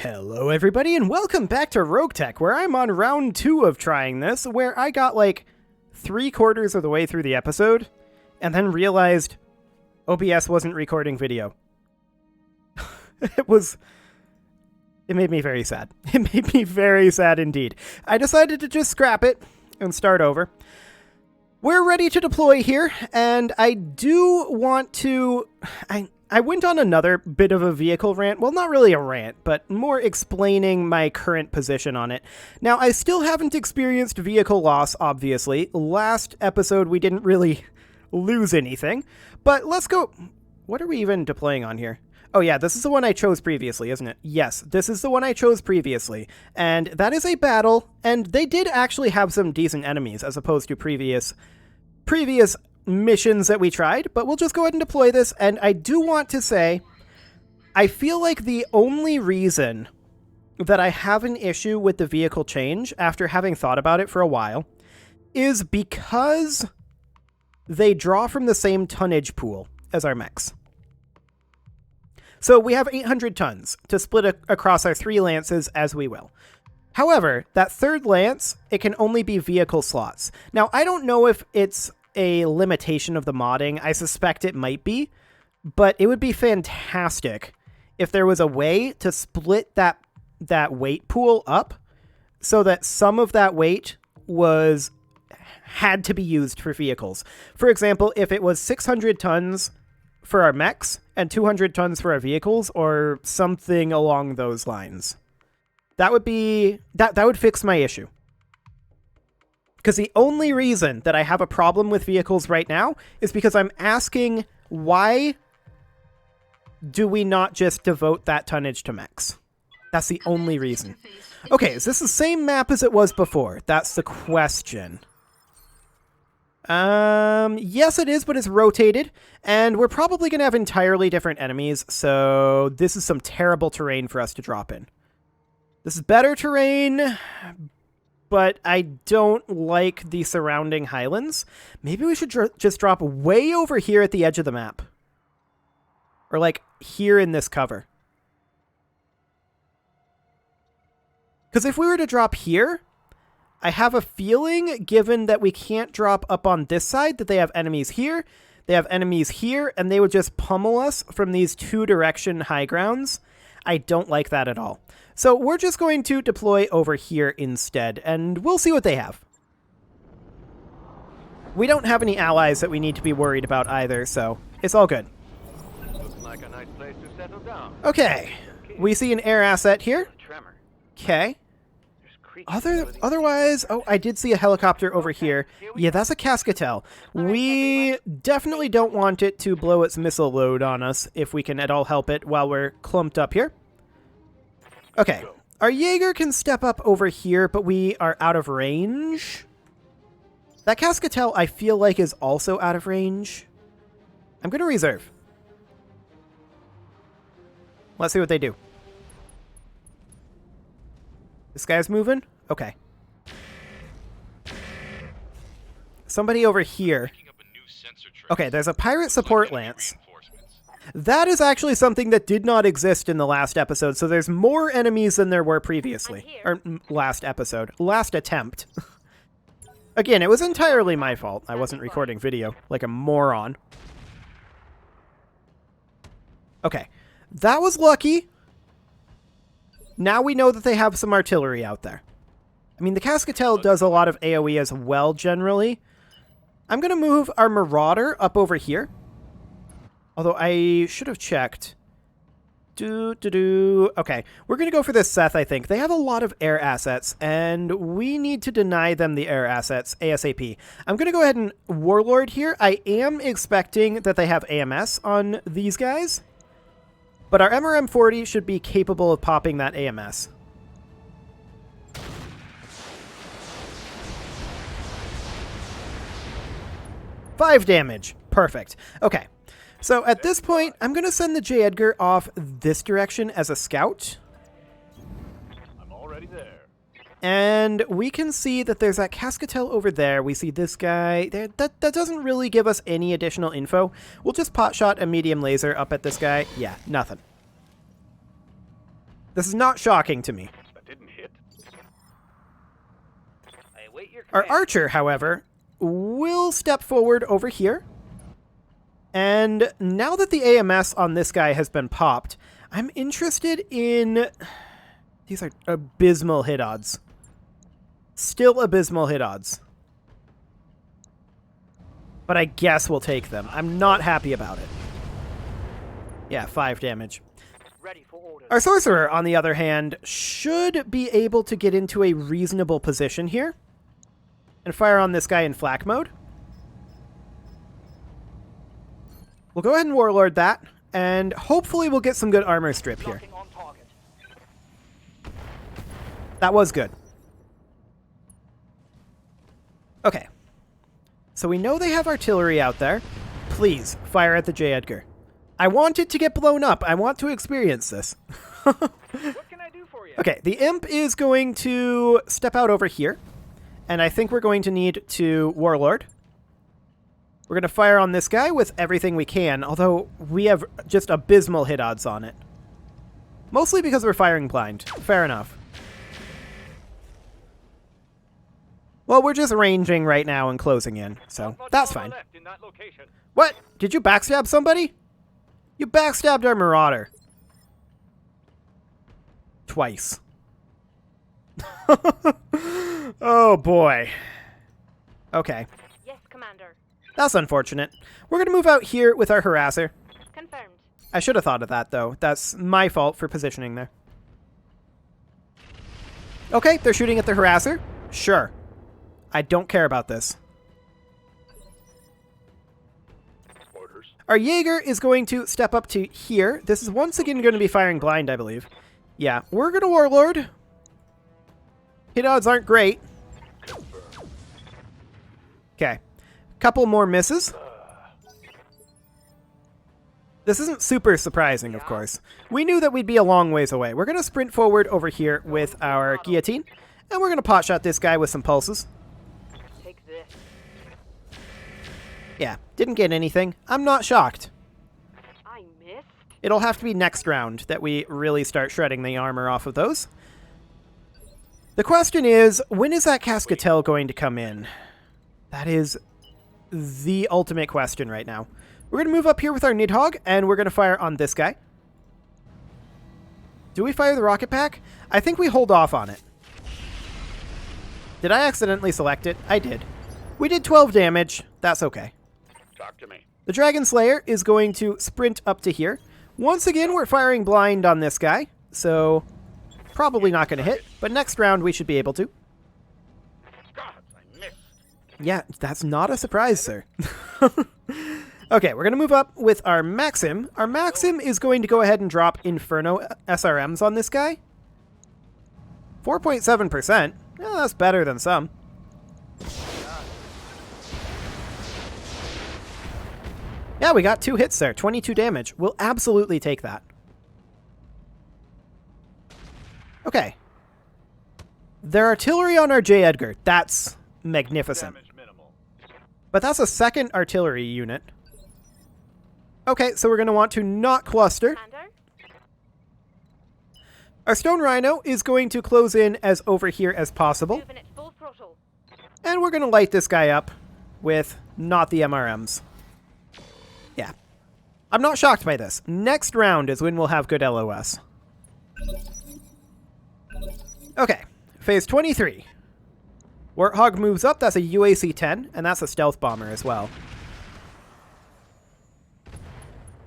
Hello everybody and welcome back to RogueTech, where I'm on round 2 of trying this, where I got like 3/4 of the way through the episode, and then realized OBS wasn't recording video. It made me very sad. It made me very sad indeed. I decided to just scrap it and start over. We're ready to deploy here, and I do want to... I went on another bit of a vehicle rant. Well, not really a rant, but more explaining my current position on it. Now, I still haven't experienced vehicle loss, obviously. Last episode, we didn't really lose anything. But let's go... What are we even deploying on here? Oh yeah, this is the one I chose previously, isn't it? Yes, this is the one I chose previously. And that is a battle, and they did actually have some decent enemies, as opposed to previous missions that we tried, but we'll just go ahead and deploy this. And I do want to say, I feel like the only reason that I have an issue with the vehicle change, after having thought about it for a while, is because they draw from the same tonnage pool as our mechs. So we have 800 tons to split across our 3 lances as we will. However, that third lance, it can only be vehicle slots. Now, I don't know if it's a limitation of the modding. I suspect it might be, but it would be fantastic if there was a way to split that weight pool up so that some of that weight had to be used for vehicles. For example, if it was 600 tons for our mechs and 200 tons for our vehicles, or something along those lines. That would be that would fix my issue. Because the only reason that I have a problem with vehicles right now is because I'm asking, why do we not just devote that tonnage to mechs? That's the only reason. Okay, is this the same map as it was before? That's the question. Yes it is, but it's rotated, and we're probably going to have entirely different enemies, so this is some terrible terrain for us to drop in. This is better terrain, but I don't like the surrounding highlands. Maybe we should just drop way over here at the edge of the map. Or like here in this cover. Because if we were to drop here, I have a feeling, given that we can't drop up on this side, that they have enemies here, they have enemies here, and they would just pummel us from these 2-direction high grounds. I don't like that at all. So we're just going to deploy over here instead, and we'll see what they have. We don't have any allies that we need to be worried about either, so it's all good. Looks like a nice place to settle down. Okay, we see an air asset here. Okay. Otherwise, oh, I did see a helicopter over here. Yeah, that's a Cascatel. We definitely don't want it to blow its missile load on us, if we can at all help it while we're clumped up here. Okay, our Jaeger can step up over here, but we are out of range. That Cascatel, I feel like, is also out of range. I'm going to reserve. Let's see what they do. This guy's moving? Okay. Somebody over here. Okay, there's a pirate support lance. That is actually something that did not exist in the last episode, so there's more enemies than there were previously. Or last episode. Last attempt. Again, it was entirely my fault. I wasn't recording video like a moron. Okay. That was lucky. Now we know that they have some artillery out there. I mean, the Cascatel does a lot of AoE as well, generally. I'm going to move our Marauder up over here. Although I should have checked. Okay, we're going to go for this Seth, I think. They have a lot of air assets, and we need to deny them the air assets ASAP. I'm going to go ahead and Warlord here. I am expecting that they have AMS on these guys. But our MRM-40 should be capable of popping that AMS. Five damage. Perfect. Okay. So at this point, I'm going to send the J. Edgar off this direction as a scout. I'm already there. And we can see that there's that Cascatel over there. We see this guy. That doesn't really give us any additional info. We'll just pot shot a medium laser up at this guy. Yeah, nothing. This is not shocking to me. That didn't hit. I await your Our command. archer, however, will step forward over here. And now that the AMS on this guy has been popped, I'm interested in... These are abysmal hit odds. Still abysmal hit odds. But I guess we'll take them. I'm not happy about it. Yeah, 5 damage. Ready for orders. Our sorcerer, on the other hand, should be able to get into a reasonable position here and fire on this guy in flak mode. We'll go ahead and warlord that, and hopefully we'll get some good armor strip here. Locking on target. That was good. Okay. So we know they have artillery out there. Please, fire at the J. Edgar. I want it to get blown up. I want to experience this. What can I do for you? Okay, the imp is going to step out over here. And I think we're going to need to warlord. We're going to fire on this guy with everything we can, although we have just abysmal hit odds on it. Mostly because we're firing blind. Fair enough. Well, we're just ranging right now and closing in, so that's fine. Left in that location. What? Did you backstab somebody? You backstabbed our marauder. Twice. Oh, boy. Okay. Yes, Commander. That's unfortunate. We're going to move out here with our harasser. Confirmed. I should have thought of that, though. That's my fault for positioning there. Okay, they're shooting at the harasser. Sure. I don't care about this. Orders. Our Jaeger is going to step up to here. This is once again going to be firing blind, I believe. Yeah, we're going to warlord. Hit odds aren't great. Okay. Couple more misses. This isn't super surprising, of course. We knew that we'd be a long ways away. We're going to sprint forward over here with our guillotine, and we're going to potshot this guy with some pulses. Take this. Yeah, didn't get anything. I'm not shocked. I missed. It'll have to be next round that we really start shredding the armor off of those. The question is, when is that Cascatel going to come in? That is the ultimate question right now. We're going to move up here with our Nidhogg, and we're going to fire on this guy. Do we fire the rocket pack? I think we hold off on it. Did I accidentally select it? I did. We did 12 damage. That's okay. Talk to me. The Dragon Slayer is going to sprint up to here. Once again, we're firing blind on this guy, so probably not going to hit, but next round we should be able to. Gods, I missed. Yeah, that's not a surprise, sir. Okay, we're going to move up with our Maxim. Our Maxim is going to go ahead and drop Inferno SRMs on this guy. 4.7%. Yeah, that's better than some. Yeah, we got 2 hits there. 22 damage. We'll absolutely take that. Okay. Their artillery on our J. Edgar. That's magnificent. Damage minimal. But that's a second artillery unit. Okay, so we're going to want to not cluster. Commander? Our Stone Rhino is going to close in as over here as possible. Moving at full throttle. And we're going to light this guy up with not the MRMs. Yeah. I'm not shocked by this. Next round is when we'll have good LOS. Okay. Phase 23. Warthog moves up. That's a UAC-10, and that's a stealth bomber as well.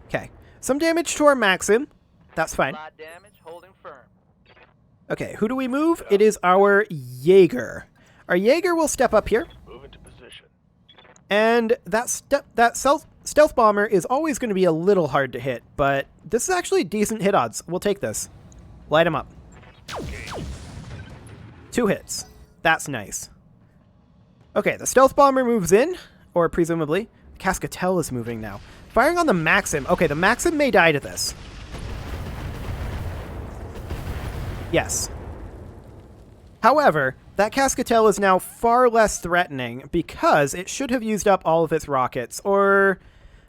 Okay. Some damage to our Maxim. That's fine. Light damage, holding firm. Okay, who do we move? It is our Jaeger. Our Jaeger will step up here. Move into position. And that stealth bomber is always going to be a little hard to hit, but this is actually decent hit odds. We'll take this. Light him up. 2 hits. That's nice. Okay, the stealth bomber moves in, or presumably. Cascatel is moving now. Firing on the Maxim. Okay, the Maxim may die to this. Yes. However, that Cascatel is now far less threatening because it should have used up all of its rockets, or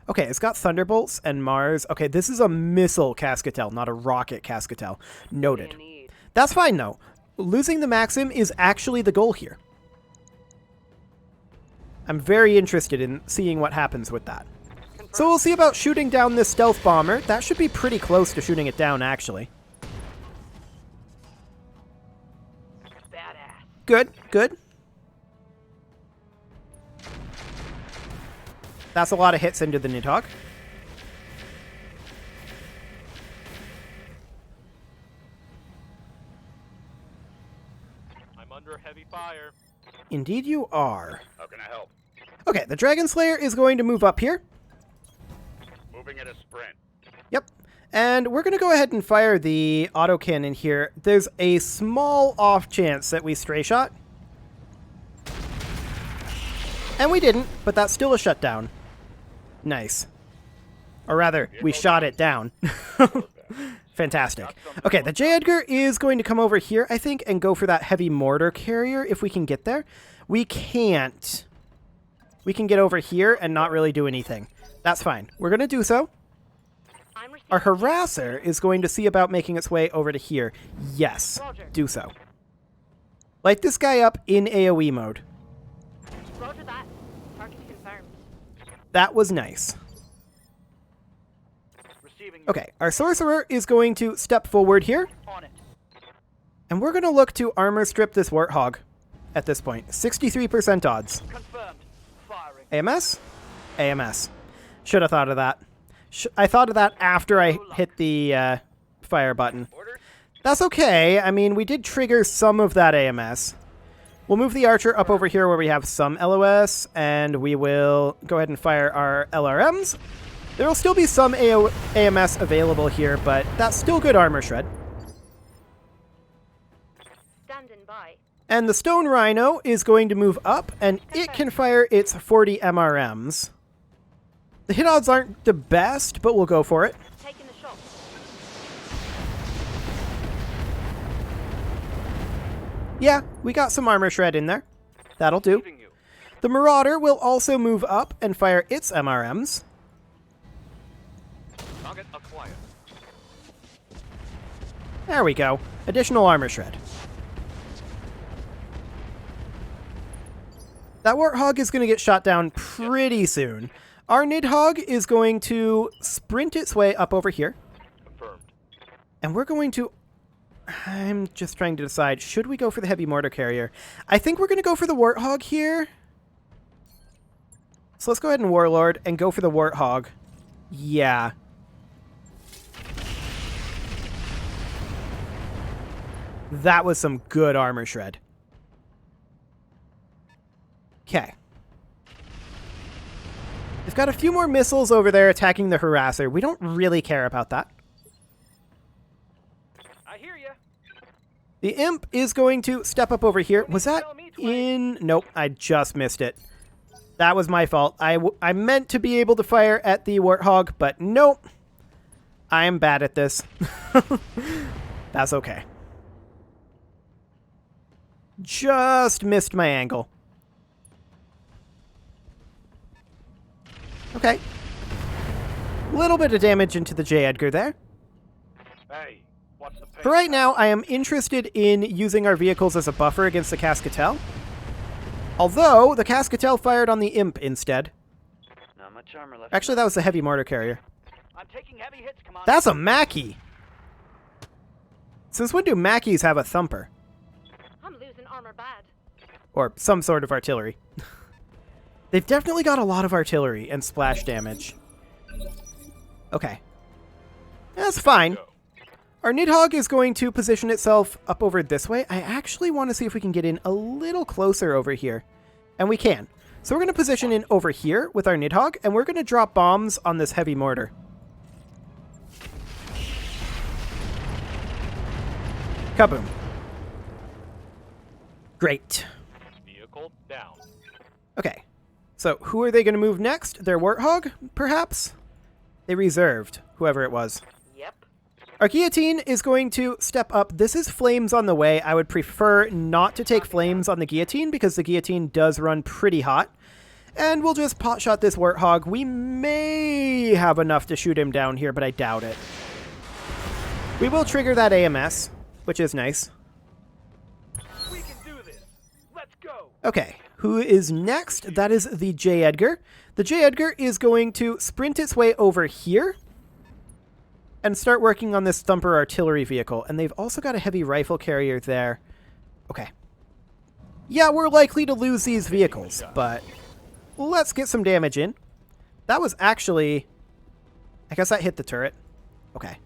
Okay, it's got Thunderbolts and Mars. Okay, this is a missile Cascatel, not a rocket Cascatel. Noted. You need. That's fine, though. Losing the Maxim is actually the goal here. I'm very interested in seeing what happens with that. So we'll see about shooting down this stealth bomber. That should be pretty close to shooting it down, actually. Badass. Good, good. That's a lot of hits into the Nidhogg. I'm under heavy fire. Indeed you are. How can I help? Okay, the Dragon Slayer is going to move up here. Moving at a sprint. Yep. And we're going to go ahead and fire the autocannon here. There's a small off chance that we stray shot. And we didn't, but that's still a shutdown. Nice. Or rather, we shot it down. Fantastic. Okay, the J. Edgar is going to come over here, I think, and go for that heavy mortar carrier if we can get there. We can't. We can get over here and not really do anything. That's fine. We're going to do so. I'm receiving. Our harasser is going to see about making its way over to here. Yes, Roger. do so. Light this guy up in AoE mode. Roger that. Target confirmed. That was nice. Receiving. Okay, our sorcerer is going to step forward here, On it. and we're going to look to armor strip this warthog at this point. 63% odds. Confirmed. Firing. AMS? AMS. Should have thought of that. I thought of that after I hit the fire button. Order? That's okay. I mean, we did trigger some of that AMS. We'll move the archer up over here where we have some LOS, and we will go ahead and fire our LRMs. There will still be some AMS available here, but that's still good armor shred. Standing by. And the Stone Rhino is going to move up, and it can fire its 40 MRMs. The hit odds aren't the best, but we'll go for it. Taking the shot. Yeah, we got some armor shred in there. That'll do. Receiving you. The Marauder will also move up and fire its MRMs. Target acquired. There we go. Additional armor shred. That Warthog is going to get shot down pretty soon. Our Nidhogg is going to sprint its way up over here. Confirmed. And we're going to... I'm just trying to decide, should we go for the heavy mortar carrier? I think we're going to go for the Warthog here. So let's go ahead and Warlord and go for the Warthog. Yeah. That was some good armor shred. Okay. We've got a few more missiles over there attacking the harasser. We don't really care about that. I hear you. The imp is going to step up over here. Was that in... Nope, I just missed it. That was my fault. I meant to be able to fire at the Warthog, but nope. I am bad at this. That's okay. Just missed my angle. Okay. Little bit of damage into the J. Edgar there. Hey, what's the pace? For right now, I am interested in using our vehicles as a buffer against the Cascatel. Although, the Cascatel fired on the Imp instead. Not much armor left. Actually, that was the heavy mortar carrier. I'm taking heavy hits, Commander. That's a Mackie! Since when do Mackies have a thumper? I'm losing armor bad. Or some sort of artillery. They've definitely got a lot of artillery and splash damage. Okay. That's fine. Our Nidhogg is going to position itself up over this way. I actually want to see if we can get in a little closer over here. And we can. So we're going to position in over here with our Nidhogg, and we're going to drop bombs on this heavy mortar. Kaboom. Great. Vehicle down. Okay. So who are they going to move next? Their Warthog, perhaps? They reserved, whoever it was. Yep. Our guillotine is going to step up. This is flames on the way. I would prefer not to take flames on the guillotine because the guillotine does run pretty hot. And we'll just pot shot this Warthog. We may have enough to shoot him down here, but I doubt it. We will trigger that AMS, which is nice. We can do this. Let's go. Okay, who is next? That is the J. Edgar. The J. Edgar is going to sprint its way over here and start working on this Thumper artillery vehicle. And they've also got a heavy rifle carrier there. Okay. Yeah, we're likely to lose these vehicles, but let's get some damage in. That was actually... I guess that hit the turret. Okay.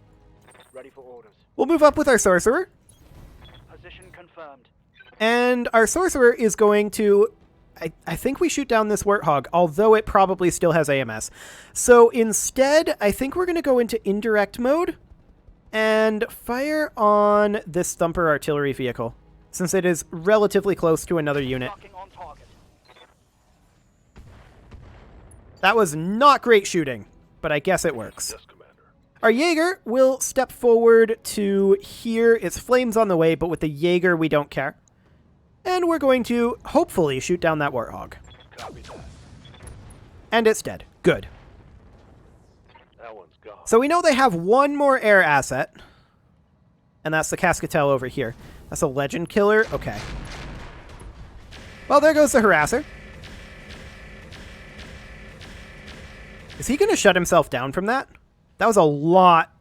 Ready for orders. We'll move up with our Sorcerer. Position confirmed. And our Sorcerer is going to... I think we shoot down this Warthog, although it probably still has AMS. So instead, I think we're going to go into indirect mode and fire on this Thumper artillery vehicle, since it is relatively close to another unit. Locking on target. That was not great shooting, but I guess it works. Yes, Commander. Our Jaeger will step forward to here. It's flames on the way, but with the Jaeger, we don't care. And we're going to, hopefully, shoot down that Warthog. Copy that. And it's dead. Good. That one's gone. So we know they have one more air asset. And that's the Cascatel over here. That's a legend killer? Okay. Well, there goes the Harasser. Is he going to shut himself down from that? That was a lot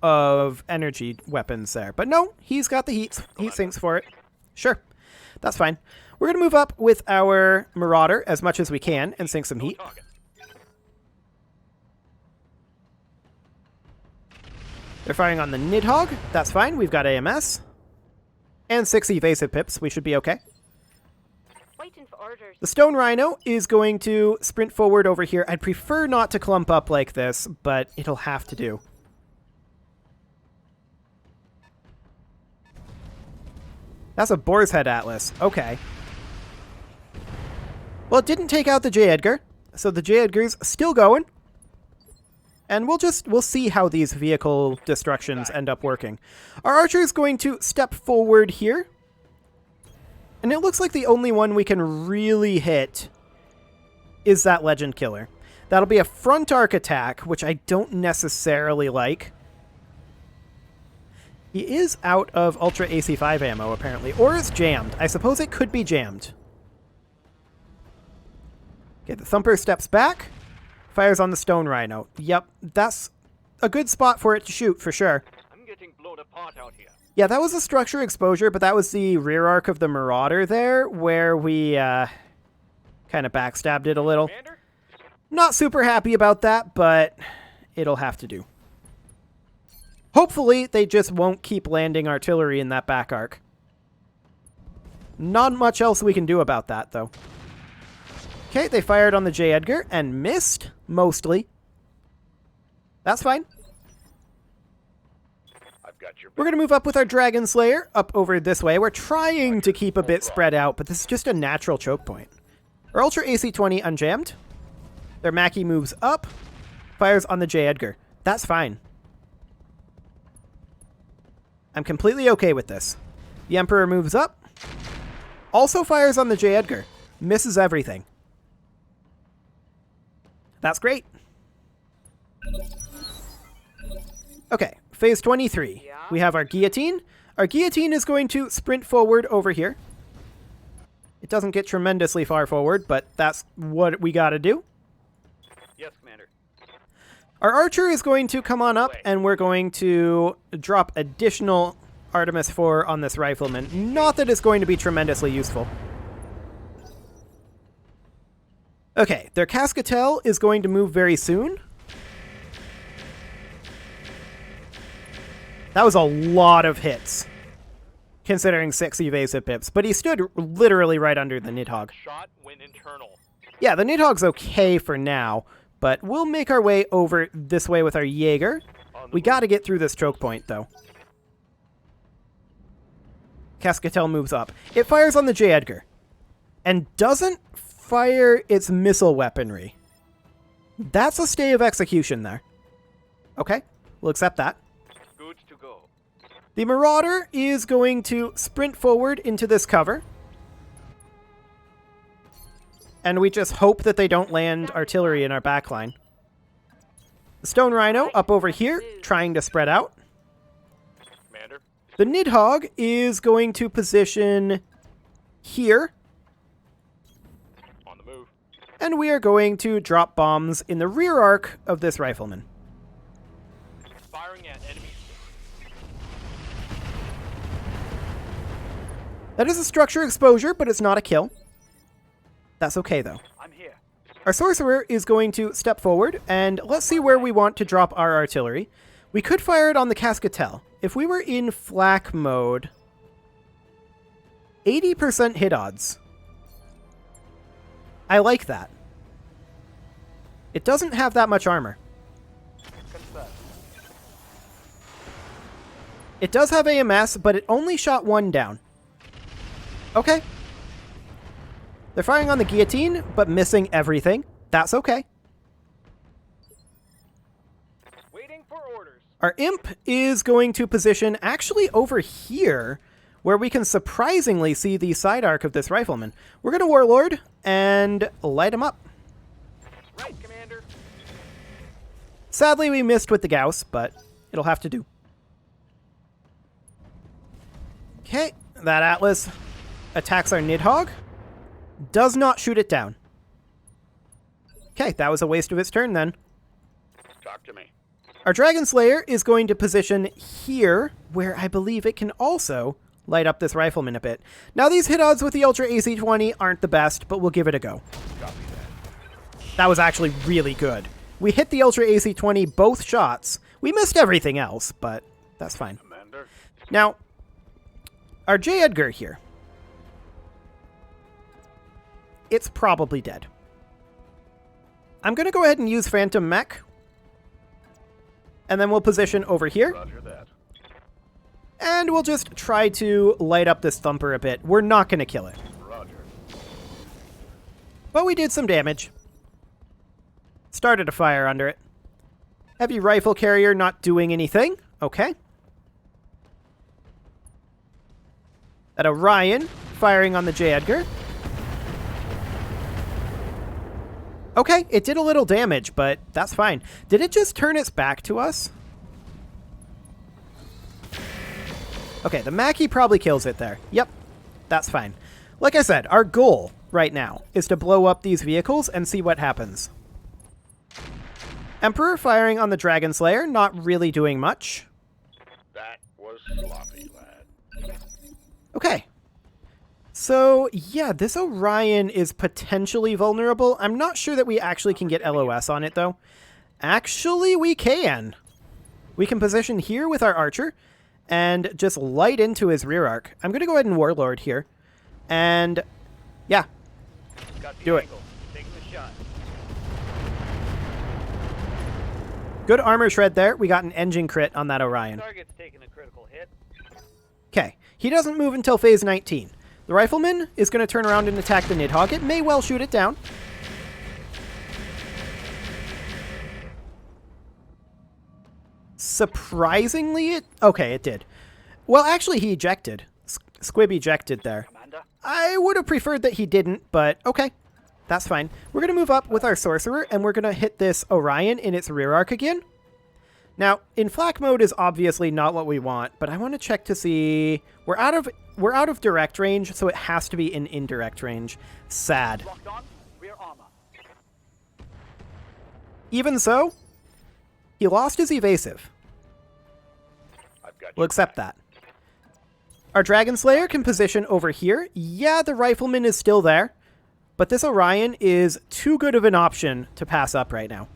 of energy weapons there. But no, he's got the heat sinks for it. Sure, that's fine. We're going to move up with our Marauder as much as we can and sink some heat. Target. They're firing on the Nidhogg. That's fine. We've got AMS. And 6 evasive pips. We should be okay. Waiting for orders. The Stone Rhino is going to sprint forward over here. I'd prefer not to clump up like this, but it'll have to do. That's a Boar's Head Atlas. Okay. Well, it didn't take out the J. Edgar, so the J. Edgar's still going. And we'll see how these vehicle destructions end up working. Our Archer is going to step forward here. And it looks like the only one we can really hit is that Legend Killer. That'll be a front arc attack, which I don't necessarily like. He is out of Ultra AC5 ammo, apparently. Or it's jammed. I suppose it could be jammed. Okay, the Thumper steps back. Fires on the Stone Rhino. Yep, that's a good spot for it to shoot, for sure. I'm getting blown apart out here. Yeah, that was a structure exposure, but that was the rear arc of the Marauder there, where we kind of backstabbed it a little. Commander? Not super happy about that, but it'll have to do. Hopefully, they just won't keep landing artillery in that back arc. Not much else we can do about that, though. Okay, they fired on the J. Edgar and missed, mostly. That's fine. I've got your We're going to move up with our Dragon Slayer up over this way. We're trying to keep a bit spread out, but this is just a natural choke point. Our Ultra AC-20 unjammed. Their Mackie moves up, fires on the J. Edgar. That's fine. I'm completely okay with this. The Emperor moves up, also fires on the J. Edgar. Misses everything. That's great. Okay, phase 23. Yeah? We have our Guillotine. Our Guillotine is going to sprint forward over here. It doesn't get tremendously far forward, but that's what we gotta do. Yes, Commander. Our Archer is going to come on up, and we're going to drop additional Artemis 4 on this Rifleman. Not that it's going to be tremendously useful. Okay, their Cascatel is going to move very soon. That was a lot of hits, considering 6 evasive pips, but he stood literally right under the Nidhogg. Shot went internal. Yeah, the Nidhogg's okay for now, but we'll make our way over this way with our Jaeger. We gotta get through this choke point, though. Cascatel moves up. It fires on the J. Edgar, and doesn't fire its missile weaponry. That's a stay of execution there. Okay, we'll accept that. Good to go. The Marauder is going to sprint forward into this cover. And we just hope that they don't land artillery in our backline. The Stone Rhino up over here, trying to spread out. Commander. The Nidhogg is going to position here. On the move. And we are going to drop bombs in the rear arc of this rifleman. Firing at enemies. That is a structure exposure, but it's not a kill. That's okay, though. I'm here. Our sorcerer is going to step forward, and let's see where we want to drop our artillery. We could fire it on the Cascatel. If we were in flak mode, 80% hit odds. I like that. It doesn't have that much armor. Confirmed. It does have AMS, but it only shot one down. Okay. They're firing on the guillotine, but missing everything. That's okay. Waiting for orders. Our imp is going to position actually over here, where we can surprisingly see the side arc of this rifleman. We're going to Warlord and light him up. Right, Commander. Sadly, we missed with the Gauss, but it'll have to do. Okay, that Atlas attacks our Nidhogg. Does not shoot it down. Okay, that was a waste of its turn then. Talk to me. Our Dragon Slayer is going to position here, where I believe it can also light up this rifleman a bit. Now, these hit odds with the Ultra AC-20 aren't the best, but we'll give it a go. Copy that. That was actually really good. We hit the Ultra AC-20 both shots. We missed everything else, but that's fine. Commander. Now, our J. Edgar here. It's probably dead. I'm going to go ahead and use Phantom Mech. And then we'll position over here. Roger that. And we'll just try to light up this Thumper a bit. We're not going to kill it. Roger. But we did some damage. Started a fire under it. Heavy rifle carrier not doing anything. Okay. That Orion firing on the J. Edgar. Okay, it did a little damage, but that's fine. Did it just turn its back to us? Okay, the Mackie probably kills it there. Yep, that's fine. Like I said, our goal right now is to blow up these vehicles and see what happens. Emperor firing on the Dragon Slayer, not really doing much. That was sloppy, lad. Okay. So, yeah, this Orion is potentially vulnerable. I'm not sure that we actually can get LOS on it, though. Actually, we can. We can position here with our Archer and just light into his rear arc. I'm going to go ahead and Warlord here. And, yeah, Got the do it. angle. Taking the shot. Good armor shred there. We got an engine crit on that Orion. Target's taking a critical hit. Okay, he doesn't move until phase 19. The Rifleman is going to turn around and attack the Nidhogg. It may well shoot it down. Surprisingly, it... Okay, it did. Well, actually, he ejected. Squib ejected there. Commander. I would have preferred that he didn't, but okay. That's fine. We're going to move up with our Sorcerer, and we're going to hit this Orion in its rear arc again. Now, in flak mode is obviously not what we want, but I want to check to see... We're out of direct range, so it has to be in indirect range. Sad. Locked on. Rear armor. Even so, he lost his evasive. I've got you. We'll accept that. Our Dragon Slayer can position over here. Yeah, the Rifleman is still there, but this Orion is too good of an option to pass up right now.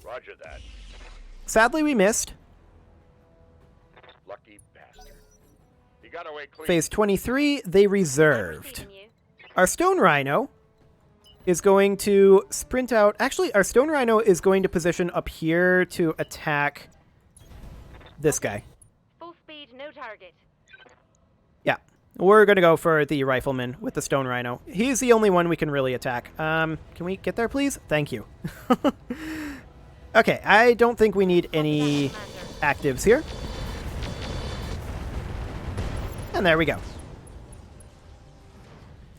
Roger that. Sadly, we missed. Lucky bastard. You got away clean. Phase 23, they reserved. Receiving you. Our Stone Rhino is going to sprint out. Actually, our Stone Rhino is going to position up here to attack this guy. Full speed, no target. Yeah, we're going to go for the Rifleman with the Stone Rhino. He's the only one we can really attack. Can we get there, please? Thank you. Okay, I don't think we need any actives here. And there we go.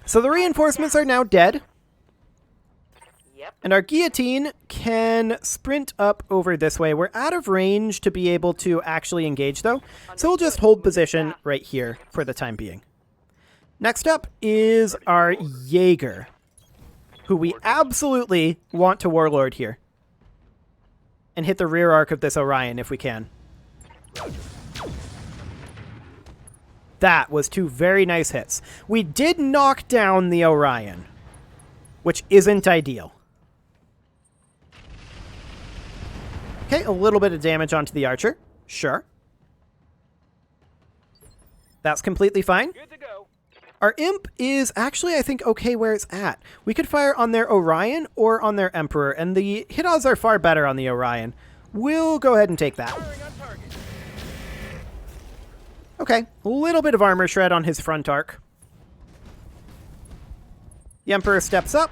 So the reinforcements are now dead. And our guillotine can sprint up over this way. We're out of range to be able to actually engage, though. So we'll just hold position right here for the time being. Next up is our Jaeger, who we absolutely want to Warlord here. And hit the rear arc of this Orion if we can. That was 2 very nice hits. We did knock down the Orion, which isn't ideal. Okay, a little bit of damage onto the archer. Sure. That's completely fine. Good to go. Our imp is actually, I think, okay where it's at. We could fire on their Orion or on their Emperor, and the hit odds are far better on the Orion. We'll go ahead and take that. Firing on target. Okay, a little bit of armor shred on his front arc. The Emperor steps up.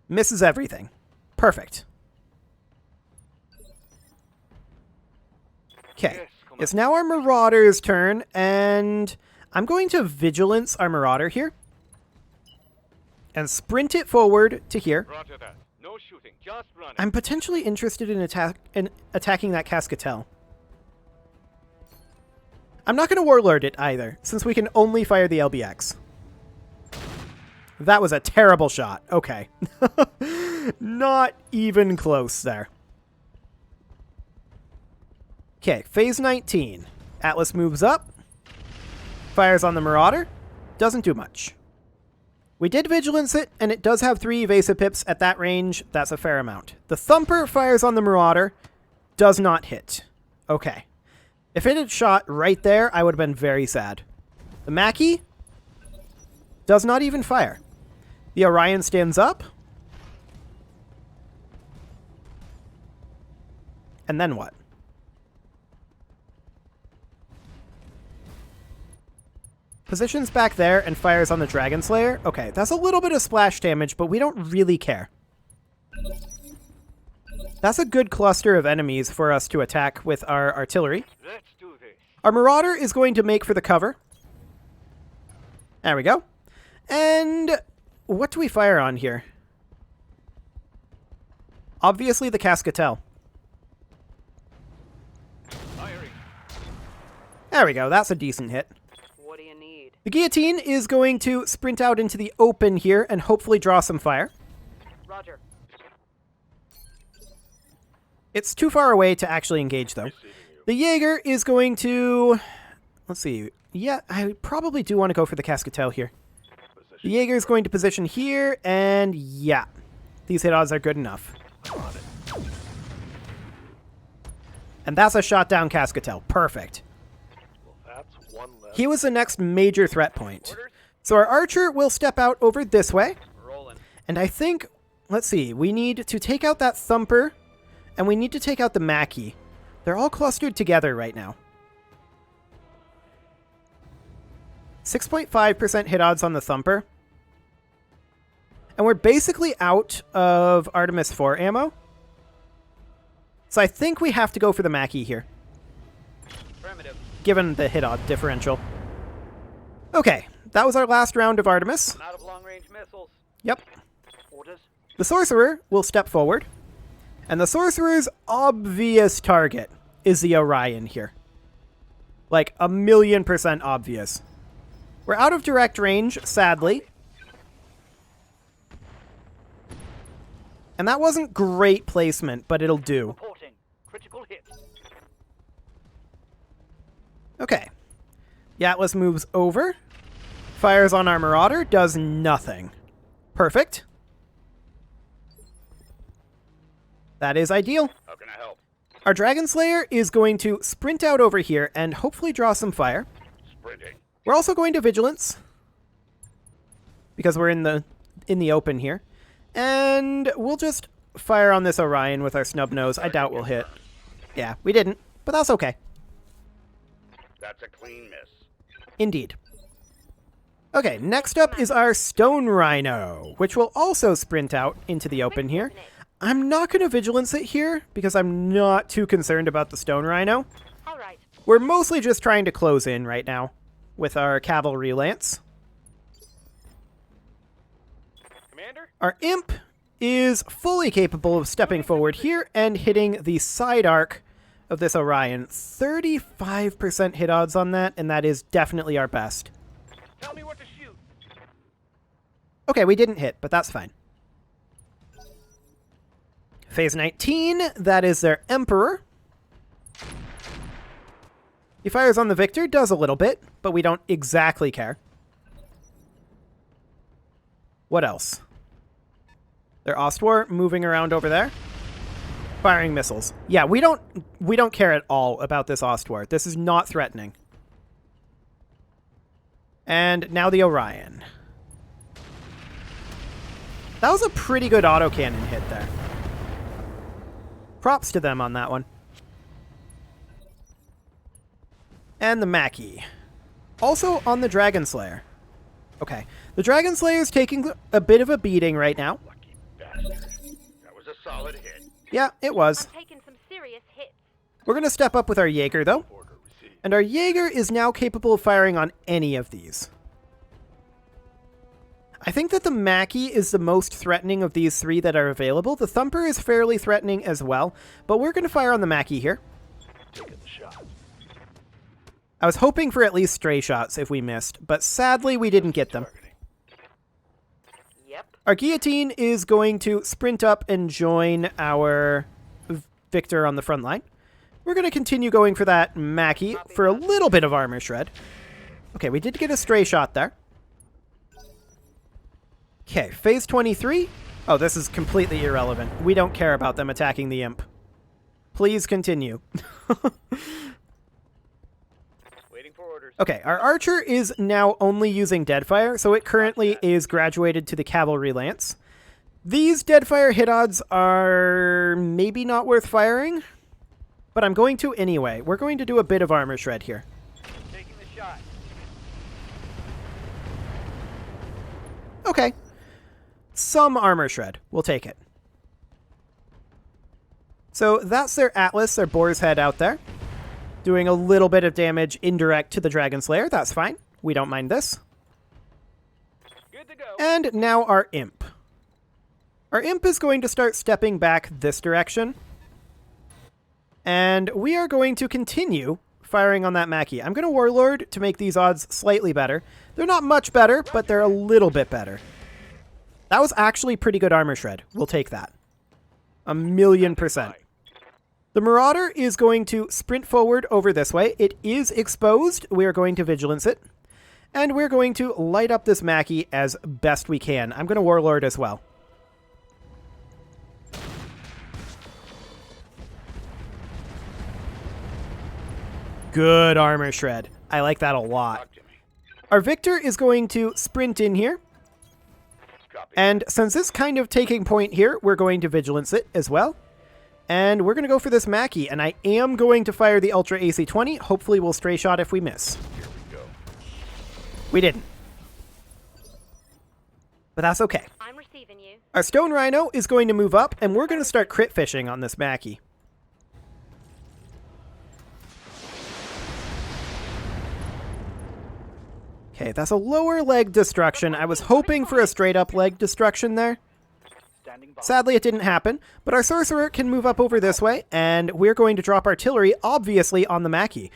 Misses everything. Perfect. Okay, it's now our Marauder's turn, and I'm going to Vigilance our Marauder here. And sprint it forward to here. Roger that. No shooting, just running. I'm potentially interested in attacking that Cascatel. I'm not going to Warlord it either, since we can only fire the LBX. That was a terrible shot. Okay. Not even close there. Okay, phase 19. Atlas moves up. Fires on the Marauder. Doesn't do much. We did Vigilance it, and it does have 3 evasive pips at that range. That's a fair amount. The Thumper fires on the Marauder. Does not hit. Okay. If it had shot right there, I would have been very sad. The Mackie does not even fire. The Orion stands up. And then what? Positions back there and fires on the Dragon Slayer. Okay, that's a little bit of splash damage, but we don't really care. That's a good cluster of enemies for us to attack with our artillery. Let's do this. Our Marauder is going to make for the cover. There we go. And what do we fire on here? Obviously the Cascatel. Firing. There we go. That's a decent hit. What do you need? The Guillotine is going to sprint out into the open here and hopefully draw some fire. Roger. It's too far away to actually engage, though. The Jaeger is going to... Let's see. Yeah, I probably do want to go for the Cascatel here. The Jaeger is going to position here, and yeah. These hit odds are good enough. And that's a shot down Cascatel. Perfect. That's one less. He was the next major threat point. So our archer will step out over this way. Rolling. And I think... Let's see. We need to take out that Thumper... And we need to take out the Mackie. They're all clustered together right now. 6.5% hit odds on the Thumper. And we're basically out of Artemis 4 ammo. So I think we have to go for the Mackie here. Primitive. Given the hit odd differential. Okay, that was our last round of Artemis. I'm out of long-range missiles. Yep. Orders. The Sorcerer will step forward. And the Sorcerer's obvious target is the Orion here. Like, 1,000,000% obvious. We're out of direct range, sadly. And that wasn't great placement, but it'll do. Reporting. Critical hit. Okay. The Atlas moves over. Fires on our Marauder. Does nothing. Perfect. That is ideal. How can I help? Our Dragon Slayer is going to sprint out over here and hopefully draw some fire. Sprinting. We're also going to Vigilance. Because we're in the open here. And we'll just fire on this Orion with our snub nose. I doubt we'll hit. Yeah, we didn't, but that's okay. That's a clean miss. Indeed. Okay, next up is our Stone Rhino, which will also sprint out into the open here. I'm not going to Vigilance it here, because I'm not too concerned about the Stone Rhino. All right. We're mostly just trying to close in right now with our Cavalry Lance. Commander? Our Imp is fully capable of stepping forward here and hitting the side arc of this Orion. 35% hit odds on that, and that is definitely our best. Tell me what to shoot. Okay, we didn't hit, but that's fine. Phase 19, that is their Emperor. He fires on the Victor, does a little bit, but we don't exactly care. What else? Their Ostwar moving around over there. Firing missiles. Yeah, we don't care at all about this Ostwar. This is not threatening. And now the Orion. That was a pretty good autocannon hit there. Props to them on that one. And the Mackie. Also on the Dragon Slayer. Okay. The Dragon Slayer is taking a bit of a beating right now. Lucky bastard. That was a solid hit. Yeah, it was. I'm taking some serious hits. We're going to step up with our Jaeger, though. Order received. And our Jaeger is now capable of firing on any of these. I think that the Mackie is the most threatening of these three that are available. The Thumper is fairly threatening as well, but we're going to fire on the Mackie here. Taking the shot. I was hoping for at least stray shots if we missed, but sadly we didn't get them. Targeting. Yep. Our Guillotine is going to sprint up and join our Victor on the front line. We're going to continue going for that Mackie for a little bit of armor shred. Okay, we did get a stray shot there. Okay, phase 23. Oh, this is completely irrelevant. We don't care about them attacking the Imp. Please continue. Waiting for orders. Okay, our Archer is now only using Deadfire, so it currently is graduated to the Cavalry Lance. These Deadfire hit odds are maybe not worth firing, but I'm going to anyway. We're going to do a bit of armor shred here. Taking the shot. Okay. Some armor shred. We'll take it. So that's their Atlas, their Boar's Head out there. Doing a little bit of damage indirect to the Dragon Slayer. That's fine. We don't mind this. Good to go. And now our Imp. Our Imp is going to start stepping back this direction. And we are going to continue firing on that Mackie. I'm going to Warlord to make these odds slightly better. They're not much better, but they're a little bit better. That was actually pretty good armor shred. We'll take that. 1,000,000%. The Marauder is going to sprint forward over this way. It is exposed. We are going to Vigilance it. And we're going to light up this Mackie as best we can. I'm going to Warlord as well. Good armor shred. I like that a lot. Talk to me. Our Victor is going to sprint in here. Copy. And since it's kind of taking point here, we're going to Vigilance it as well. And we're going to go for this Mackie. And I am going to fire the Ultra AC-20. Hopefully we'll stray shot if we miss. Here we go. We didn't. But that's okay. I'm receiving you. Our Stone Rhino is going to move up, and we're going to start crit fishing on this Mackie. Okay, that's a lower leg destruction. I was hoping for a straight up leg destruction there. Standing by. Sadly, it didn't happen, but our Sorcerer can move up over this way, and we're going to drop artillery, obviously, on the Mackie.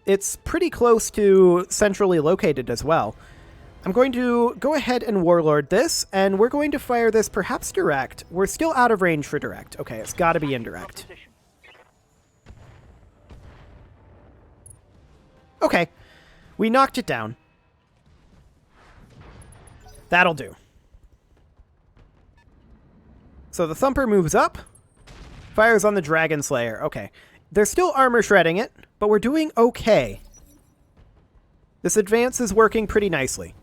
It's pretty close to centrally located as well. I'm going to go ahead and Warlord this, and we're going to fire this perhaps direct. We're still out of range for direct. Okay, it's got to be indirect. Position. Okay, we knocked it down. That'll do. So the Thumper moves up, fires on the Dragon Slayer. Okay, they're still armor shredding it, but we're doing okay. This advance is working pretty nicely.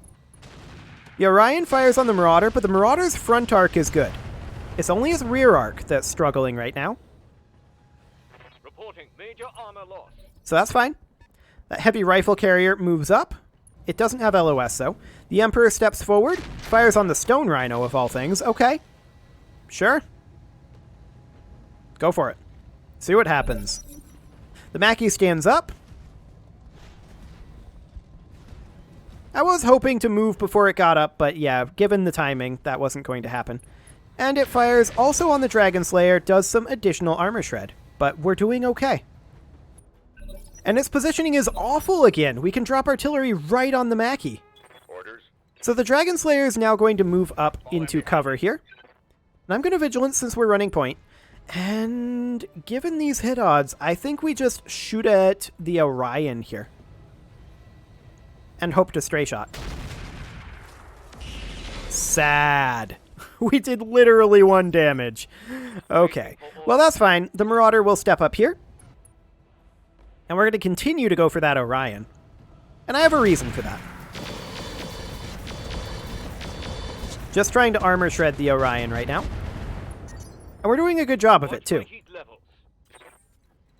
The Orion fires on the Marauder, but the Marauder's front arc is good. It's only his rear arc that's struggling right now. Reporting major armor loss. So that's fine. That heavy rifle carrier moves up. It doesn't have LOS, though. The Emperor steps forward, fires on the Stone Rhino, of all things. Okay. Sure. Go for it. See what happens. The Mackie stands up. I was hoping to move before it got up, but yeah, given the timing, that wasn't going to happen. And it fires also on the Dragon Slayer, does some additional armor shred. But we're doing okay. And its positioning is awful again. We can drop artillery right on the Mackie. Orders. So the Dragon Slayer is now going to move up into cover here. And I'm going to Vigilance since we're running point. And given these hit odds, I think we just shoot at the Orion here. And hope to stray shot. Sad. We did literally 1 damage. Okay. Well, that's fine. The Marauder will step up here. And we're going to continue to go for that Orion. And I have a reason for that. Just trying to armor shred the Orion right now. And we're doing a good job of it, too.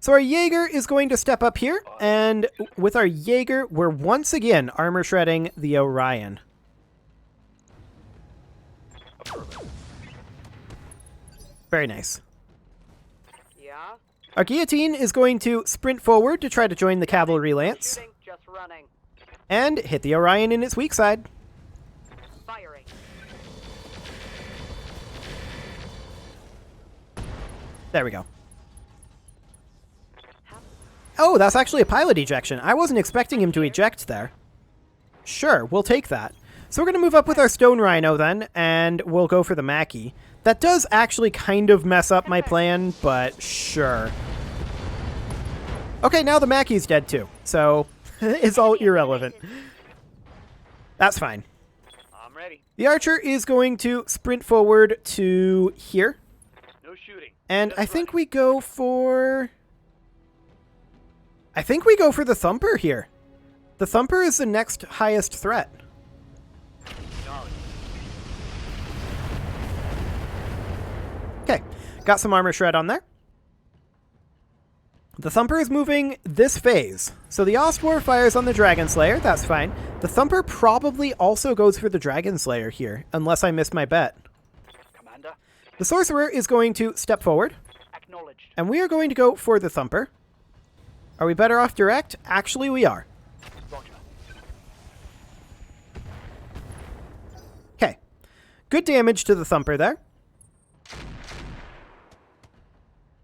So our Jaeger is going to step up here. And with our Jaeger, we're once again armor shredding the Orion. Very nice. Yeah? Our Guillotine is going to sprint forward to try to join the Cavalry Lance. Shooting, just running. And hit the Orion in its weak side. Firing. There we go. Oh, that's actually a pilot ejection. I wasn't expecting him to eject there. Sure, we'll take that. So we're going to move up with our Stone Rhino then, and we'll go for the Mackie. That does actually kind of mess up my plan, but sure. Okay, now the Mackie's dead too, so it's all irrelevant. That's fine. I'm ready. The Archer is going to sprint forward to here. No shooting. And I think we go for... I think we go for the Thumper here. The Thumper is the next highest threat. Okay, got some armor shred on there. The Thumper is moving this phase. So the Ostwar fires on the Dragon Slayer, that's fine. The Thumper probably also goes for the Dragon Slayer here, unless I missed my bet. Commander. The Sorcerer is going to step forward, Acknowledged. and we are going to go for the Thumper. Are we better off direct? Actually, we are. Roger. Okay, good damage to the Thumper there.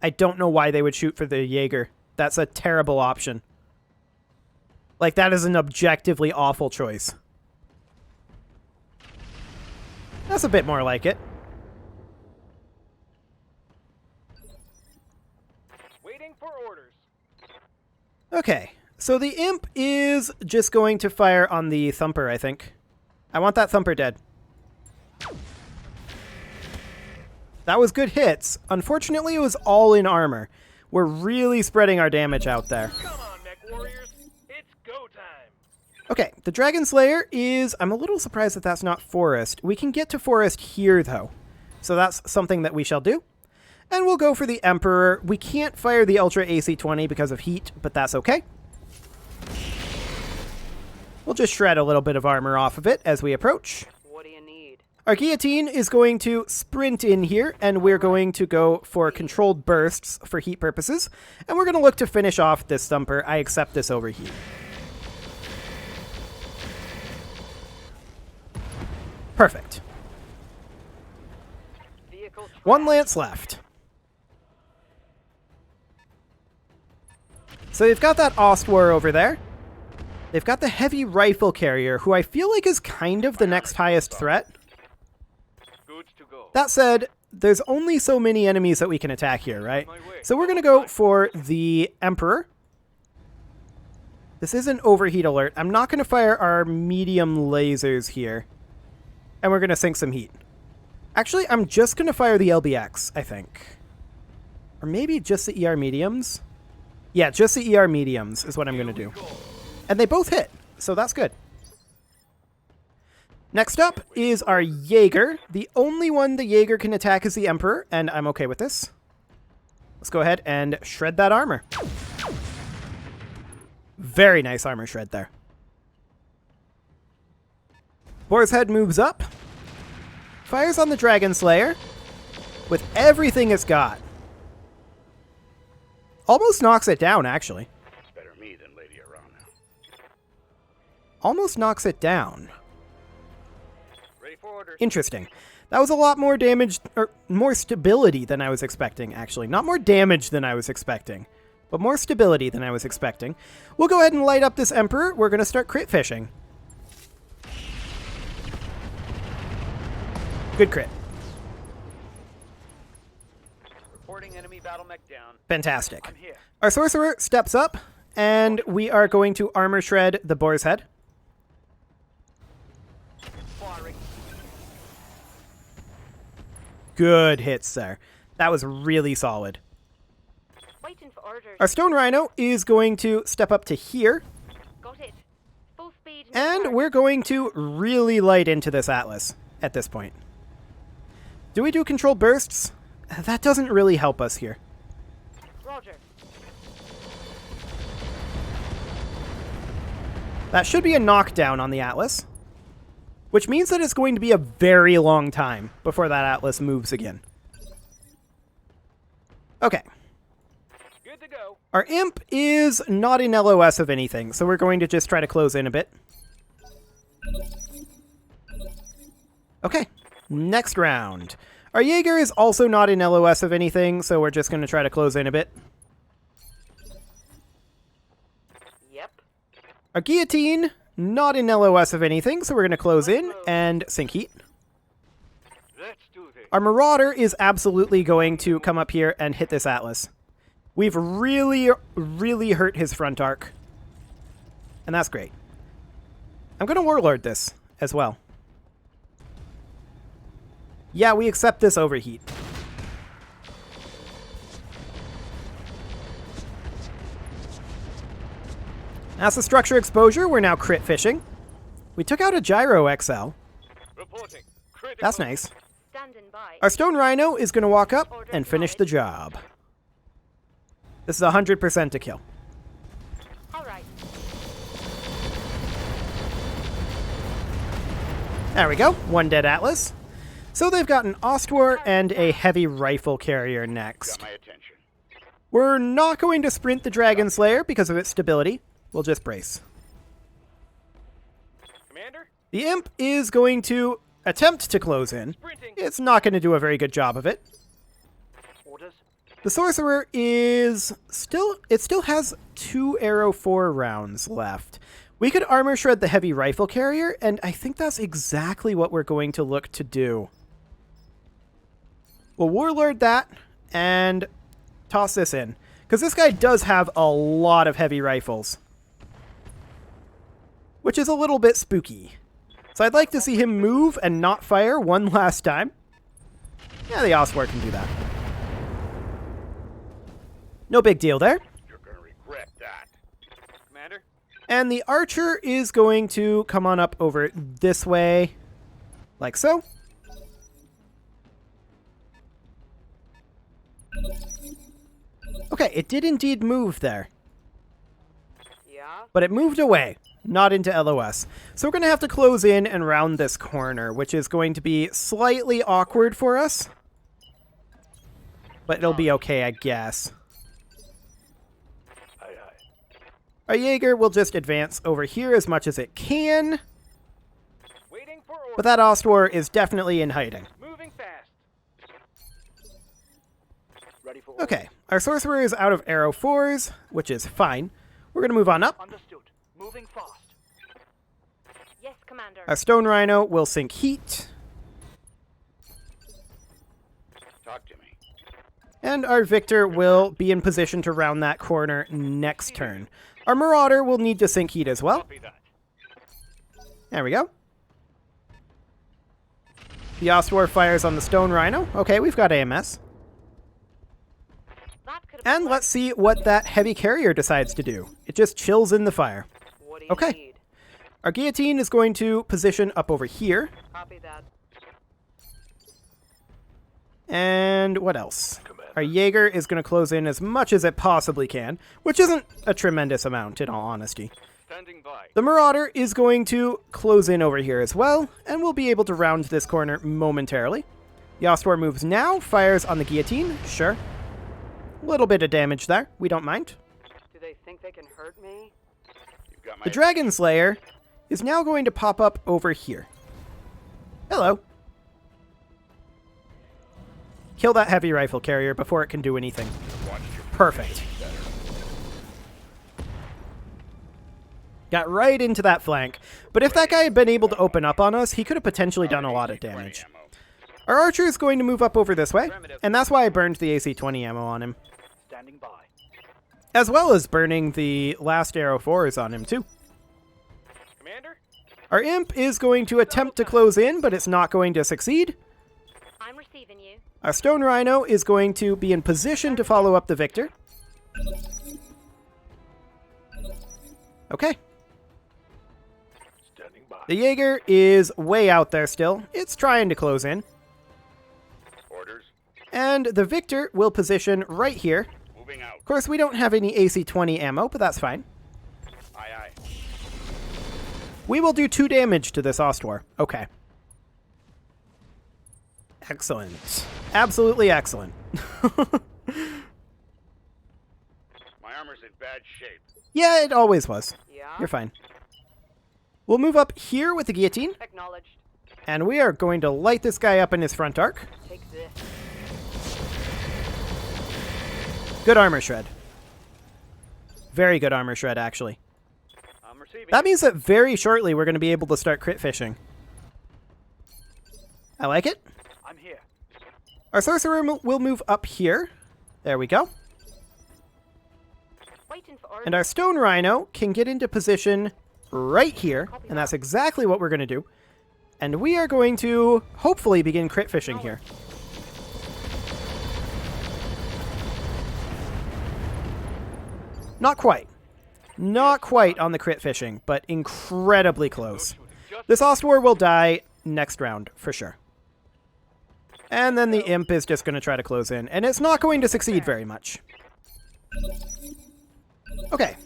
I don't know why they would shoot for the Jaeger. That's a terrible option. Like, that is an objectively awful choice. That's a bit more like it. Waiting for orders. Okay, so the Imp is just going to fire on the Thumper, I think. I want that Thumper dead. That was good hits. Unfortunately, it was all in armor. We're really spreading our damage out there. Come on, mech warriors. It's go time. Okay, the Dragon Slayer is... I'm a little surprised that that's not Forest. We can get to Forest here, though. So that's something that we shall do. And we'll go for the Emperor. We can't fire the Ultra AC-20 because of heat, but that's okay. We'll just shred a little bit of armor off of it as we approach. What do you need? Our Guillotine is going to sprint in here, and we're going to go for controlled bursts for heat purposes. And we're going to look to finish off this Thumper. I accept this overheat. Perfect. Vehicle 1 lance left. So they've got that Ostwar over there. They've got the heavy rifle carrier, who I feel like is kind of the next highest threat. Goods to go. That said, there's only so many enemies that we can attack here, right? So we're going to go for the Emperor. This is an overheat alert. I'm not going to fire our medium lasers here. And we're going to sink some heat. Actually, I'm just going to fire the LBX, I think. Or maybe just the ER mediums. Yeah, just the ER mediums is what I'm going to do. And they both hit, so that's good. Next up is our Jaeger. The only one the Jaeger can attack is the Emperor, and I'm okay with this. Let's go ahead and shred that armor. Very nice armor shred there. Boar's Head moves up. Fires on the Dragon Slayer with everything it's got. Almost knocks it down, actually. Better me than Lady Arana. Almost knocks it down. Ready for orders. Interesting. That was a lot more damage, or more stability than I was expecting, actually. Not more damage than I was expecting, but more stability than I was expecting. We'll go ahead and light up this Emperor. We're going to start crit fishing. Good crit. Reporting enemy battle mech down. Fantastic. I'm here. Our Sorcerer steps up, and we are going to armor shred the Boar's Head. Firing. Good hits there. That was really solid. Waiting for orders. Our Stone Rhino is going to step up to here, Got it. Full speed. and we're going to really light into this Atlas at this point. Do we do control bursts? That doesn't really help us here. Roger. That should be a knockdown on the Atlas, which means that it's going to be a very long time before that Atlas moves again. Okay. Good to go. Our Imp is not in LOS of anything, so we're going to just try to close in a bit. Okay, next round. Our Jaeger is also not in LOS of anything, so we're just going to try to close in a bit. Yep. Our Guillotine, not in LOS of anything, so we're going to close in and sink heat. Let's do this. Our Marauder is absolutely going to come up here and hit this Atlas. We've really, really hurt his front arc. And that's great. I'm going to Warlord this as well. Yeah, we accept this overheat. As the structure exposure, we're now crit fishing. We took out a Gyro XL. Reporting. Critical. That's nice. Standing by. Our Stone Rhino is going to walk up and finish the job. This is 100% to kill. All right. There we go. One dead Atlas. So they've got an Ostwar and a heavy rifle carrier next. Got my attention. We're not going to sprint the Dragon Slayer because of its stability. We'll just brace. Commander? The Imp is going to attempt to close in. Sprinting. It's not going to do a very good job of it. Orders. The Sorcerer is still has 2 Arrow 4 rounds left. We could armor shred the heavy rifle carrier, and I think that's exactly what we're going to look to do. We'll Warlord that and toss this in, because this guy does have a lot of heavy rifles, which is a little bit spooky. So I'd like to see him move and not fire one last time. Yeah, the Ostwar can do that. No big deal there. You're gonna regret that. Commander? And the Archer is going to come on up over this way, like so. Okay, it did indeed move there, Yeah. but it moved away, not into LOS. So we're going to have to close in and round this corner, which is going to be slightly awkward for us. But it'll be okay, I guess. Aye, aye. Our Jaeger will just advance over here as much as it can, Waiting for orders. but that Ostwar is definitely in hiding. Moving fast. Ready for orders. Okay, our Sorcerer is out of Arrow 4s, which is fine. We're going to move on up. Understood. Moving fast. Yes, Commander. Our Stone Rhino will sink heat, Talk to me. and our Victor will be in position to round that corner next turn. Our Marauder will need to sink heat as well. Copy that. There we go. The Ostwar fires on the Stone Rhino. Okay, we've got AMS. That could have And been let's see what that heavy carrier decides to do. It just chills in the fire. What do you Okay. need? Our Guillotine is going to position up over here. Copy that. And what else? Our Jaeger is going to close in as much as it possibly can, which isn't a tremendous amount, in all honesty. Standing by. The Marauder is going to close in over here as well, and we'll be able to round this corner momentarily. The Ostwar moves now, fires on the Guillotine, sure. A little bit of damage there, we don't mind. Do they think they can hurt me? You've got my The Dragon Slayer is now going to pop up over here. Hello. Kill that heavy rifle carrier before it can do anything. Perfect. Got right into that flank. But if that guy had been able to open up on us, he could have potentially done a lot of damage. Our archer is going to move up over this way, and that's why I burned the AC-20 ammo on him. Standing by. As well as burning the last arrow 4s on him, too. Commander? Our imp is going to attempt to close in, but it's not going to succeed. I'm receiving you. Our stone rhino is going to be in position to follow up the victor. Okay. Standing by. The Jaeger is way out there still. It's trying to close in. Orders. And the victor will position right here. Moving out. Of course, we don't have any AC-20 ammo, but that's fine. Aye, aye. We will do 2 damage to this Ostwar. Okay. Excellent. Absolutely excellent. My armor's in bad shape. Yeah, it always was. Yeah? You're fine. We'll move up here with the guillotine, Acknowledged. and we are going to light this guy up in his front arc. Take this. Good armor shred. Very good armor shred, actually. I'm receiving. That means that very shortly we're going to be able to start crit fishing. I like it. I'm here. Our sorcerer will move up here. There we go. Waiting for orders. And our stone rhino can get into position right here, and that's exactly what we're going to do. And we are going to hopefully begin crit fishing here. Not quite. Not quite on the crit fishing, but incredibly close. This Ostwar will die next round, for sure. And then the imp is just going to try to close in, and it's not going to succeed very much. Okay.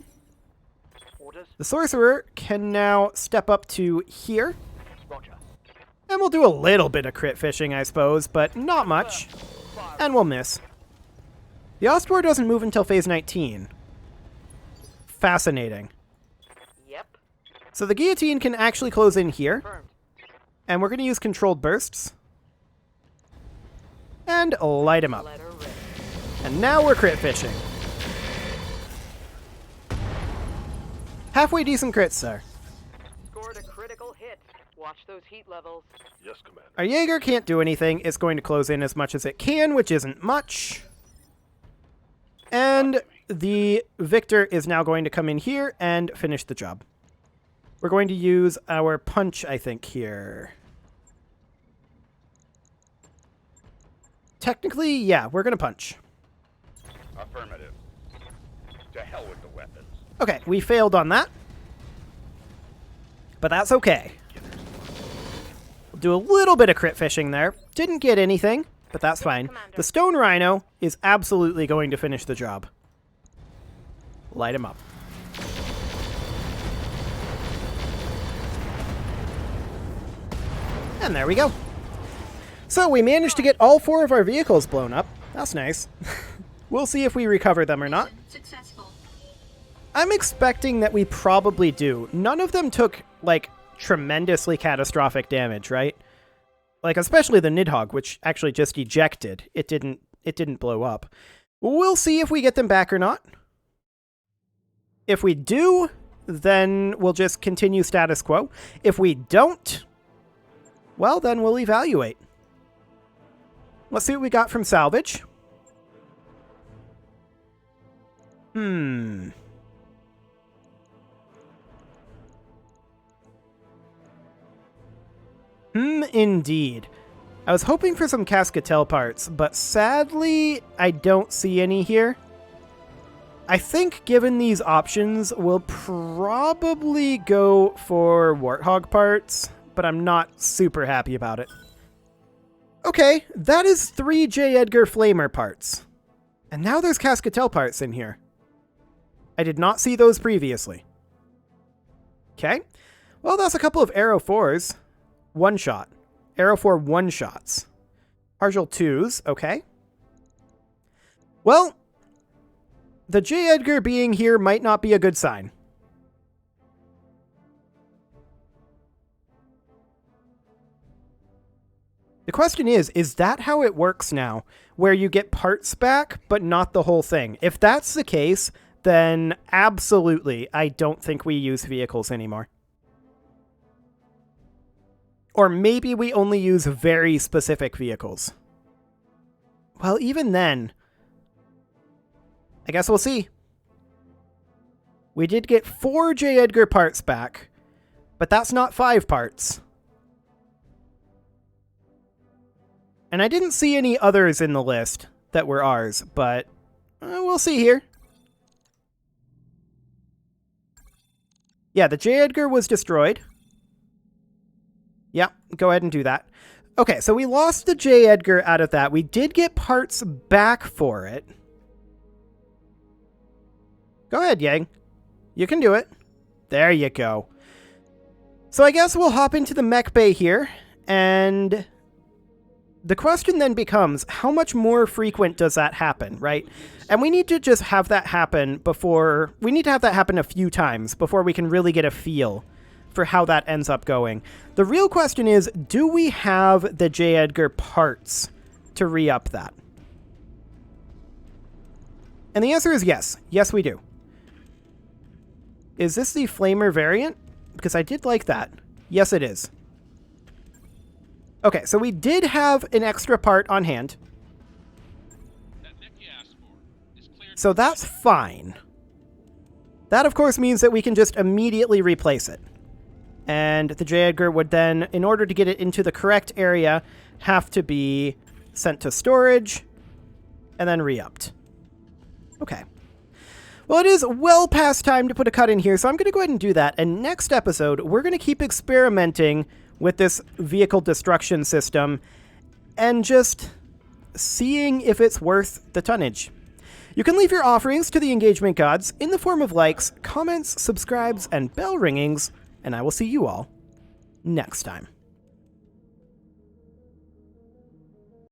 Orders. The sorcerer can now step up to here, Roger. and we'll do a little bit of crit fishing, I suppose, but not much. And we'll miss. The Ostwar doesn't move until phase 19. Fascinating. Yep. So the guillotine can actually close in here, Confirmed. and we're going to use controlled bursts. And light him up. Let her rip. And now we're crit fishing. Halfway decent crits, sir. Scored a critical hit. Watch those heat levels. Yes, Commander. Our Jaeger can't do anything. It's going to close in as much as it can, which isn't much. And the victor is now going to come in here and finish the job. We're going to use our punch, I think, here. Technically, yeah, we're going to punch. Affirmative. To hell with the weapons. Okay, we failed on that. But that's okay. We'll do a little bit of crit fishing there. Didn't get anything, but that's fine. The stone rhino is absolutely going to finish the job. Light him up. And there we go. So we managed to get all 4 of our vehicles blown up. That's nice. We'll see if we recover them or not. Successful. I'm expecting that we probably do. None of them took, like, tremendously catastrophic damage, right? Like, especially the Nidhogg, which actually just ejected. It didn't blow up. We'll see if we get them back or not. If we do, then we'll just continue status quo. If we don't, well, then we'll evaluate. Let's see what we got from salvage. Indeed. I was hoping for some Cascatel parts, but sadly, I don't see any here. I think given these options, we'll probably go for Warthog parts, but I'm not super happy about it. Okay, that is 3 J. Edgar Flamer parts. And now there's Cascatel parts in here. I did not see those previously. Okay. Well, that's a couple of Arrow 4s. One shot. Arrow 4 one-shots. Partial 2s, okay. Well, the J. Edgar being here might not be a good sign. The question is that how it works now? Where you get parts back, but not the whole thing? If that's the case, then absolutely, I don't think we use vehicles anymore. Or maybe we only use very specific vehicles. Well, even then, I guess we'll see. We did get 4 J. Edgar parts back, but that's not 5 parts. And I didn't see any others in the list that were ours, but we'll see here. Yeah, the J. Edgar was destroyed. Yeah, go ahead and do that. Okay, so we lost the J. Edgar out of that. We did get parts back for it. Go ahead, Yang. You can do it. There you go. So I guess we'll hop into the mech bay here, and the question then becomes, how much more frequent does that happen, right? And we need to just have that happen before... We need to have that happen a few times before we can really get a feel for how that ends up going. The real question is, do we have the J. Edgar parts to re-up that? And the answer is yes. Yes, we do. Is this the Flamer variant? Because I did like that. Yes, it is. Okay, so we did have an extra part on hand. So that's fine. That, of course, means that we can just immediately replace it. And the J. Edgar would then, in order to get it into the correct area, have to be sent to storage and then re-upped. Okay. Well, it is well past time to put a cut in here, so I'm going to go ahead and do that. And next episode, we're going to keep experimenting with this vehicle destruction system and just seeing if it's worth the tonnage. You can leave your offerings to the engagement gods in the form of likes, comments, subscribes, and bell ringings, and I will see you all next time.